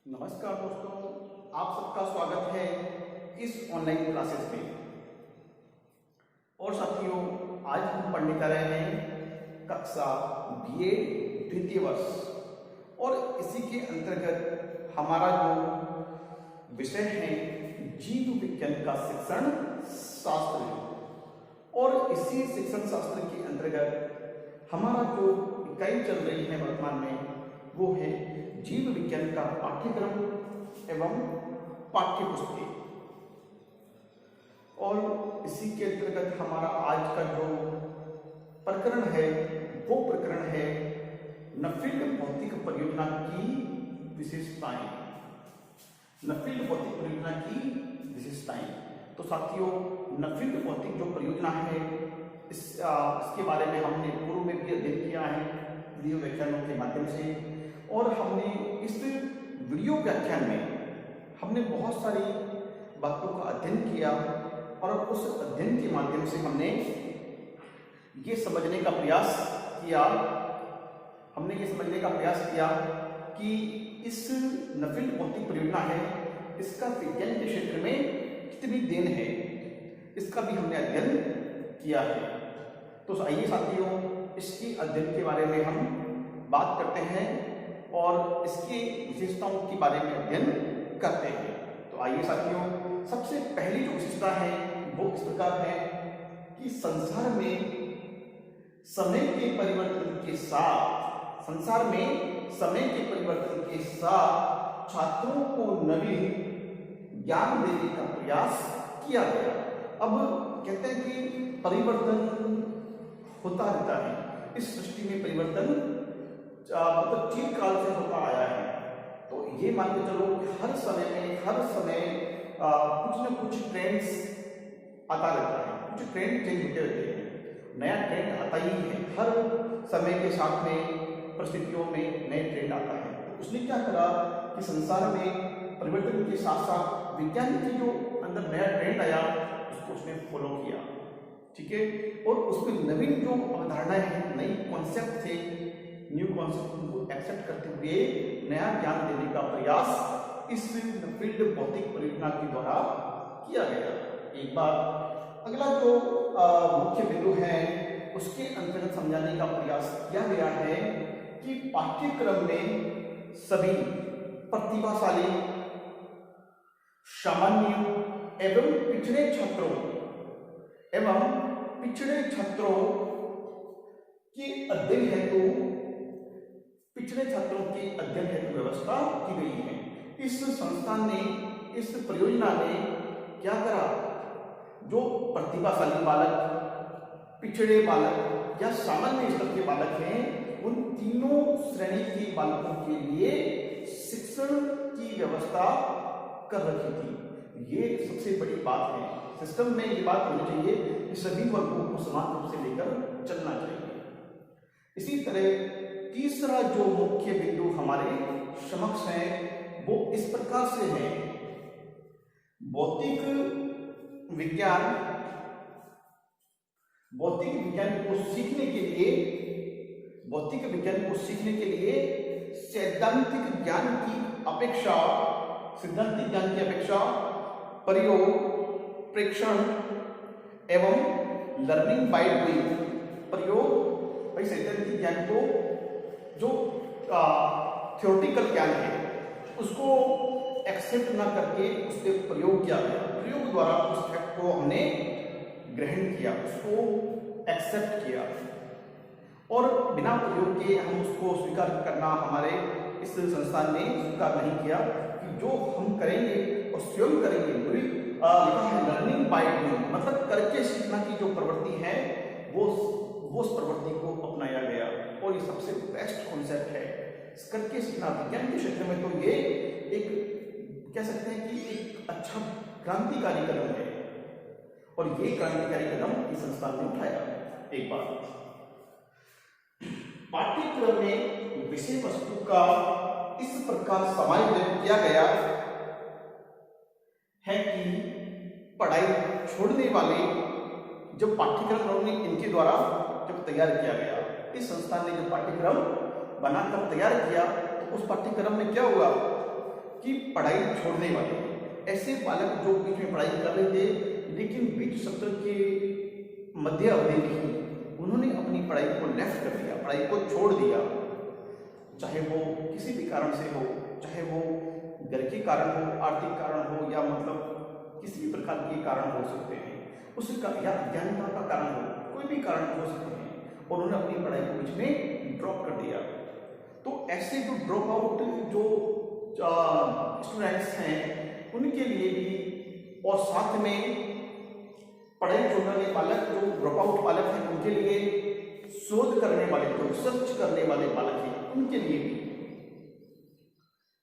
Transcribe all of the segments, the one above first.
नमस्कार दोस्तों, आप सबका स्वागत है इस ऑनलाइन क्लासेस में। और साथियों, आज हम पढ़ने जा रहे हैं कक्षा बीएड द्वितीय वर्ष और इसी के अंतर्गत हमारा जो विषय है जीव विज्ञान का शिक्षण शास्त्र। और इसी शिक्षण शास्त्र के अंतर्गत हमारा जो इकाई चल रही है वर्तमान में वो है जीव विज्ञान का पाठ्यक्रम एवं पाठ्यपुस्तकें। और इसी के अंतर्गत हमारा आज का जो प्रकरण है वो प्रकरण है नफील्ड भौतिक परियोजना की विशेषताएं। नफील्ड भौतिक परियोजना की विशेषताएं। तो साथियों, नफील्ड भौतिक जो परियोजना है इसके बारे में हमने पूर्व में भी अध्ययन किया है वीडियो व्याख्यानों के माध्यम से। और हमने इस वीडियो व्याख्यान में हमने बहुत सारी बातों का अध्ययन किया और उस अध्ययन के माध्यम से हमने ये समझने का प्रयास किया कि इस नफील्ड भौतिक परियोजना है इसका विज्ञान के क्षेत्र में कितनी देन है, इसका भी हमने अध्ययन किया है। तो आइए साथियों, इसके अध्ययन के बारे में हम बात करते हैं और इसकी विशेषताओं के बारे में अध्ययन करते हैं। तो आइए साथियों, सबसे पहली जो विशेषता है वो इस प्रकार है कि संसार में समय के परिवर्तन के साथ छात्रों को नवीन ज्ञान देने का प्रयास किया गया। अब कहते हैं कि परिवर्तन होता रहता है, इस सृष्टि में परिवर्तन मतलब चिरकाल से होता आया है। तो ये मान के चलो कि हर समय कुछ न कुछ ट्रेंड्स आता रहता है, कुछ ट्रेंड चेंज होते रहते हैं, नया ट्रेंड आता ही है। हर समय के साथ में परिस्थितियों में नए ट्रेंड आता है। तो उसने क्या करा कि संसार में परिवर्तन के साथ साथ विज्ञान की जो अंदर नया ट्रेंड आया उसको उसने फॉलो किया, ठीक है। और उसमें नवीन जो अवधारणाएं हैं, नई कॉन्सेप्ट थे, न्यू कॉन्सेप्ट को एक्सेप्ट करते हुए नया ज्ञान देने का प्रयास इस फील्ड भौतिक परियोजना के द्वारा किया गया। एक बार अगला जो मुख्य बिंदु है उसके अंतर्गत समझाने का प्रयास किया गया है कि पाठ्यक्रम में सभी प्रतिभाशाली, सामान्य एवं पिछड़े छात्रों के अध्ययन हेतु व्यवस्था की गई है। इस संस्थान ने, इस परियोजना ने क्या करा, जो प्रतिभाशाली बालक, पिछड़े बालक या सामान्य स्तर के बालक हैं, उन तीनों श्रेणी के बालकों के लिए शिक्षण की व्यवस्था कर रखी थी। ये सबसे बड़ी बात है। सिस्टम में ये बात होनी चाहिए कि सभी वर्गों को समान रूप से लेकर चलना चाहिए। इसी तरह तीसरा जो मुख्य बिंदु हमारे समक्ष है वो इस प्रकार से है, भौतिक विज्ञान को सीखने के लिए सैद्धांतिक ज्ञान की अपेक्षा प्रयोग, प्रेक्षण एवं लर्निंग बाय डूइंग। प्रयोग भाई सैद्धांतिक ज्ञान को जो थ्योरेटिकल ज्ञान है उसको एक्सेप्ट ना करके उस पर प्रयोग किया गया। प्रयोग द्वारा उस फैक्ट को हमने ग्रहण किया, उसको एक्सेप्ट किया और बिना प्रयोग के हम उसको स्वीकार करना हमारे इस संस्थान ने स्वीकार नहीं किया कि जो हम करेंगे और स्वयं करेंगे। लिखा है लर्निंग बाय डूइंग, मतलब करके सीखना की जो प्रवृत्ति है वो उस प्रवृत्ति को अपनाया गया। और ये सबसे बेस्ट कॉन्सेप्ट है, करके सीखना। विज्ञान के क्षेत्र में तो ये एक कह सकते हैं कि एक अच्छा क्रांतिकारी कदम है और ये क्रांतिकारी कदम इस संस्थान ने उठाया। एक बार पाठ्यक्रम में विषय वस्तु का इस प्रकार समायोजन किया गया है कि पढ़ाई छोड़ने वाले जो पाठ्यक्रम इनके द्वारा जब तैयार किया गया, इस संस्थान ने जो पाठ्यक्रम बनाकर तैयार किया तो उस पाठ्यक्रम में क्या हुआ कि पढ़ाई छोड़ने वाले ऐसे बालक जो बीच में पढ़ाई कर रहे थे लेकिन बीच सत्र के मध्य अवधि में ही उन्होंने अपनी पढ़ाई को लेफ्ट कर दिया, पढ़ाई को छोड़ दिया, चाहे वो किसी भी कारण से हो, चाहे वो घर के कारण हो, आर्थिक कारण हो, या मतलब किसी भी प्रकार के कारण हो सकते हैं, उसका या अज्ञानता का कारण हो, कोई भी कारण हो सकते हैं, और उन्होंने अपनी पढ़ाई को बीच में ड्रॉप कर दिया। तो ऐसे जो ड्रॉप आउट जो स्टूडेंट्स हैं उनके लिए भी, और साथ में पढ़ाई छोड़ने वाले बालक जो ड्रॉप आउट बालक हैं उनके लिए, शोध करने वाले जो रिसर्च करने वाले बालक हैं उनके लिए भी,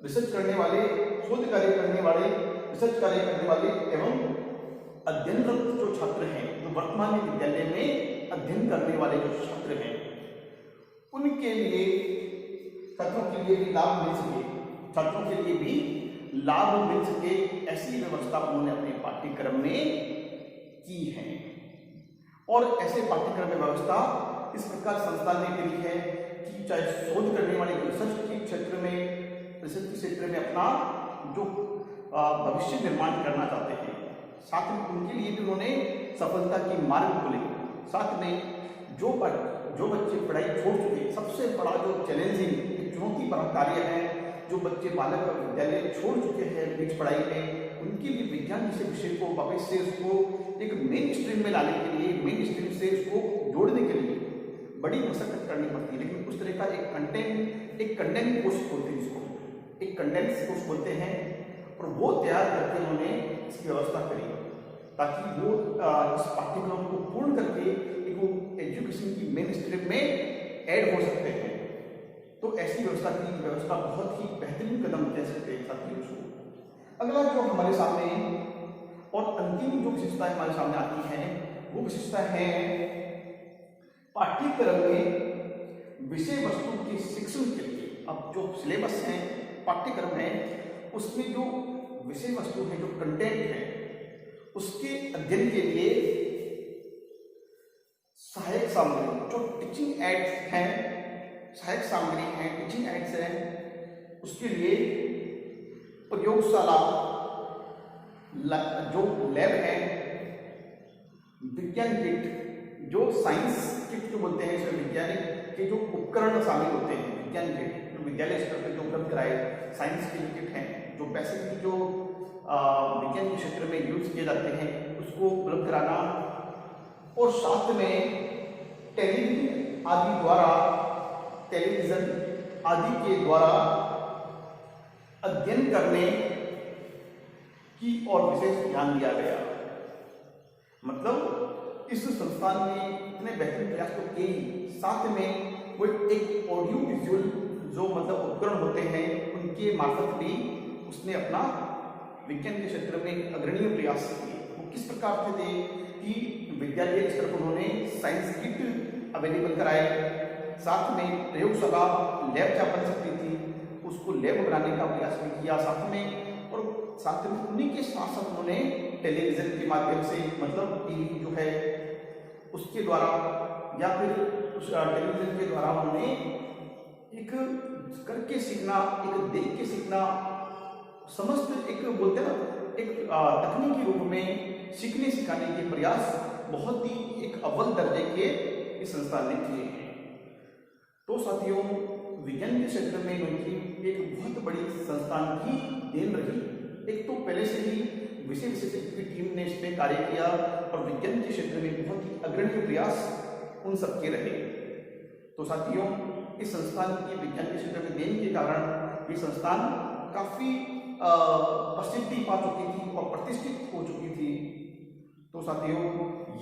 रिसर्च करने वाले, शोध कार्य करने वाले, रिसर्च कार्य करने वाले एवं अध्ययनरत जो छात्र हैं, जो वर्तमान में विद्यालय में अध्ययन करने वाले जो छात्र हैं, उनके लिए, छात्रों के लिए भी लाभ मिल सके, छात्रों के लिए भी लाभ मिल सके, ऐसी व्यवस्था उन्होंने अपने पाठ्यक्रम में की है। और ऐसे पाठ्यक्रम में व्यवस्था इस प्रकार संस्थान ने करी है कि चाहे शोध करने वाले रिसर्च के क्षेत्र में, रिसर्च के क्षेत्र में अपना जो भविष्य निर्माण करना चाहते हैं, साथ में उनके लिए भी उन्होंने सफलता की मार्ग खोले। साथ में जो बच्चे पढ़ाई छोड़ चुके, सबसे बड़ा जो चैलेंजिंग, चुनौती भरा कार्य है, जो बच्चे बालक विद्यालय छोड़ चुके हैं बीच पढ़ाई में, उनके लिए विज्ञान जैसे विषय को वापस से उसको एक मेन स्ट्रीम में लाने के लिए, मेन स्ट्रीम से उसको जोड़ने के लिए बड़ी मशक्कत करनी पड़ती है। लेकिन उस तरह का एक कंटेंट कोर्स बोलते हैं, जिसको एक कंटेंट्स कोर्स बोलते हैं, और वो तैयार करके उन्होंने इसकी व्यवस्था करी ताकि वो इस पाठ्यक्रम को पूर्ण करके एक वो एजुकेशन की मेन स्ट्रीम में ऐड हो सकते हैं। तो ऐसी व्यवस्था बहुत ही बेहतरीन कदम कह सकते हैं साथियों को। अगला जो हमारे सामने और अंतिम जो विशेषताएं हमारे सामने आती हैं, वो विशेषता है पाठ्यक्रम में विषय वस्तु के शिक्षण के लिए। अब जो सिलेबस है, पाठ्यक्रम है, उसमें जो विषय वस्तु है, जो कंटेंट है, उसके अध्ययन के लिए सहायक सामग्री, जो टीचिंग एड्स हैं, सहायक सामग्री है, टीचिंग एड्स है, उसके लिए प्रयोगशाला, जो लैब है, विज्ञान किट, जो साइंस किट जो बोलते हैं, इसमें वैज्ञानिक के जो उपकरण शामिल होते हैं, विज्ञान किट जो विद्यालय स्तर पर जो उपलब्ध कराए, साइंस के किट हैं जो बेसिकली जो विज्ञान के क्षेत्र में यूज किए जाते हैं, उसको उपलब्ध कराना, और साथ में टेलीविजन आदि के द्वारा अध्ययन करने की और विशेष ध्यान दिया गया। मतलब इस संस्थान ने इतने बेहतरीन प्रयास तो किए ही, साथ में वो एक ऑडियो विजुअल जो मतलब उपकरण होते हैं, उनके मार्फत भी उसने अपना विज्ञान के क्षेत्र में अग्रणीय प्रयास किए। वो किस प्रकार से थे कि विद्यालय स्तर पर उन्होंने साइंस किट अवेलेबल कराए, साथ में प्रयोगशाला लैब क्या बन सकती थी उसको लैब बनाने का प्रयास भी किया साथ में, और साथ में उन्हीं के साथ साथ उन्होंने टेलीविजन के माध्यम से, मतलब टीवी जो है उसके द्वारा या फिर उस टेलीविजन के द्वारा उन्होंने एक करके सीखना, एक देख के सीखना, समस्त एक बोलते हैं ना, एक तकनीकी रूप में सीखने सिखाने के प्रयास बहुत ही एक अव्वल दर्जे के इस संस्थान ने किए हैं। तो साथियों, विज्ञान के क्षेत्र में उनकी एक बहुत बड़ी संस्थान की देन रही। एक तो पहले से ही विषय विशेषज्ञ की टीम ने इसमें कार्य किया और विज्ञान के क्षेत्र में बहुत ही अग्रणी प्रयास उन सबके रहे। तो साथियों, इस संस्थान की विज्ञान के क्षेत्र में देन के कारण ये संस्थान काफी प्रसिद्धि पा चुकी थी और प्रतिष्ठित हो चुकी थी। तो साथियों,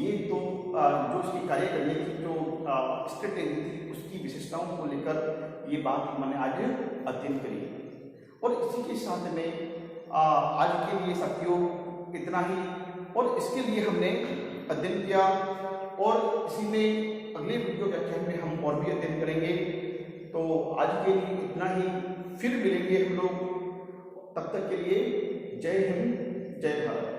ये तो जो इसकी कार्य करने की जो स्ट्रेटेजी थी, उसकी विशेषताओं को लेकर ये बात मैंने आज अध्ययन करी। और इसी के साथ में आज के लिए साथियों इतना ही, और इसके लिए हमने अध्ययन किया, और इसी में अगले वीडियो व्याख्यान में हम और भी अध्ययन करेंगे। तो आज के लिए इतना ही, फिर मिलेंगे हम लोग। तब तक के लिए जय हिंद, जय भारत।